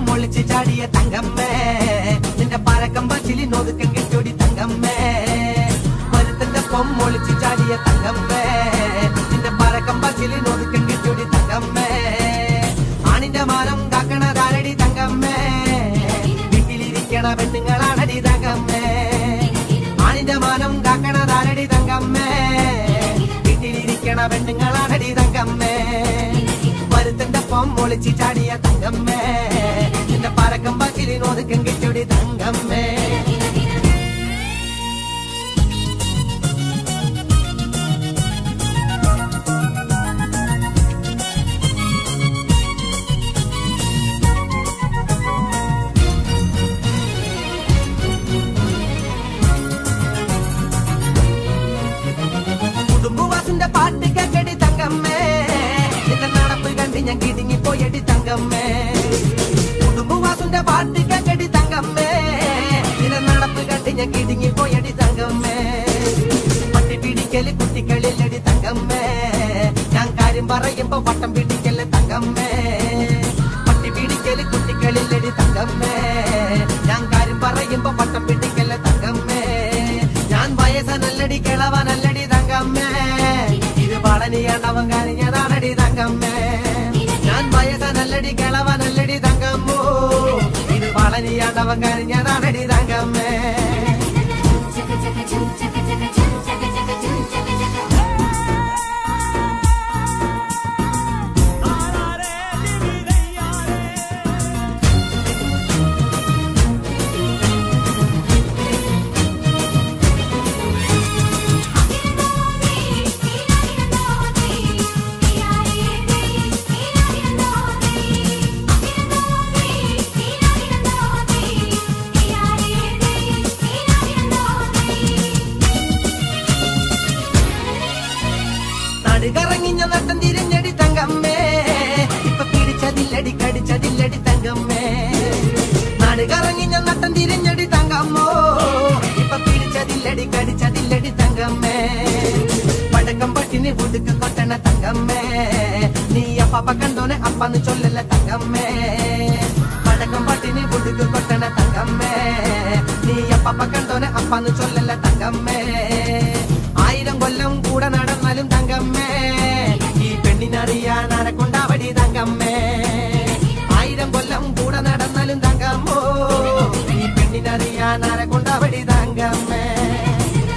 പൊളിച്ച് ചാടിയ തങ്കമ്മേ നിന്റെ പരക്കം പച്ചിലി നോതുക്കം കിട്ടൊടി തങ്കമ്മേ പരുത്തന്റെ പൊളിച്ച് ചാടിയ തങ്കമ്മേ നിന്റെ പരക്കം പച്ചിലി നോതുക്കം കിട്ടൊടി തങ്കമ്മേ ആണിന്റെ മാനം കാക്കണതാരടി തങ്കമ്മേ വീട്ടിലിരിക്കണ പെണ്ണുങ്ങളാണടി തങ്കമ്മേ ആണിന്റെ മാനം കാക്കണതാരടി തങ്കമ്മേ വീട്ടിലിരിക്കണ പെണ്ണുങ്ങളാണടി തങ്കമ്മേ പരുത്തന്റെ പൊളിച്ച് ചാടിയ തങ്കമ്മേ നിന്റെ പരക്കം പച്ചിലി നോതുക്കം കിട്ടൊടി തങ്കമ്മേ പാട്ട് കേക്കടി തങ്കമ്മേ നിന്റെ നടപ്പ് കണ്ട് ഞാൻ കിടുങ്ങി പോയടി തങ്കമ്മേ കുടുംബവാസുന്റെ പാട്ട് കേക്കടി തങ്കമ്മേ നിന്റെ നടപ്പ് കണ്ട് ഞാൻ കിടുങ്ങി പോയടി തങ്കമ്മേ പട്ടി പിടിക്കല് കുട്ടികളില്ലടി തങ്കമ്മേ ഞാൻ കാര്യം പറയുമ്പോ വട്ടം പിടിക്കല് തങ്കമ്മേ പട്ടി പിടിക്കല് കുട്ടികളില്ലടി തങ്കമ്മേ ഞാൻ കാര്യം പറയുമ്പോ വട്ടം പിടിക്കല് തങ്കമ്മേ ഞാൻ വയസ്സനല്ലടി കിളവനല്ലടി തങ്കമ്മേ പളനിയാണ്ടവൻ കരഞ്ഞതാണടി തങ്കമ്മേ ഞാൻ വയസ്സനല്ലടി കിളവനല്ലടി തങ്കമ്മോ ഇത് പളനിയാണ്ടവൻ കരഞ്ഞതാണടി തങ്കമ്മേ കറങ്ങിഞ്ഞ നട്ടം തിരിഞ്ഞടി തങ്കമ്മേ ഇപ്പൊ പിടിച്ചതില്ലടി കടിച്ചതില്ലടി തങ്കമ്മേ നാട് കറങ്ങിഞ്ഞ നട്ടം തിരിഞ്ഞടി തങ്കമ്മോ ഇപ്പൊ പിടിച്ചതില്ലടി കടിച്ചതില്ലടി തങ്കമ്മേ പടക്കം പട്ടിന് പുതുക്ക് കൊട്ടണ തങ്കമ്മേ നീ അപ്പ കണ്ടോനെ അപ്പന്ന് ചൊല്ലല്ല തങ്കമ്മേ പടക്കം പട്ടിന് പുതുക്ക് കൊട്ടണ തങ്കമ്മേ നീ അപ്പ കണ്ടോനെ അപ്പന്ന് ചൊല്ലല്ല തങ്കമ്മേ 1000 കൊല്ലം കൂടെ നടന്നാലും തങ്കമ്മേ ഈ പെണ്ണിനറിയാൻ ആരെക്കൊണ്ടാവടി തങ്കമ്മേ 1000 കൊല്ലം കൂടെ നടന്നാലും തങ്കമ്മോ ഈ പെണ്ണിനറിയാൻ ആരെക്കൊണ്ടാവടി തങ്കമ്മേ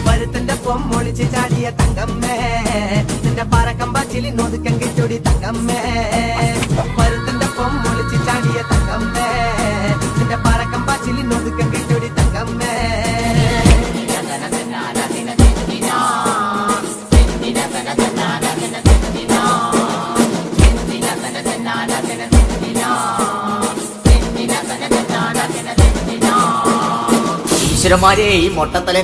പരുത്തന്റെ പൊളിച്ച് ചാടിയ തങ്കമ്മേ നിന്റെ പരക്കം പച്ചിലി നോതുക്കം കിട്ടൊടി തങ്കമ്മേ പരുത്തന്റെ പൊളിച്ച് ചാടിയ തങ്കമ്മേ നിന്റെ പരക്കം പച്ചിലി നോതുക്കം കിട്ടൊടി തങ്കമ്മേ ഈശ്വരന്മാരെ ഈ മൊട്ടത്തല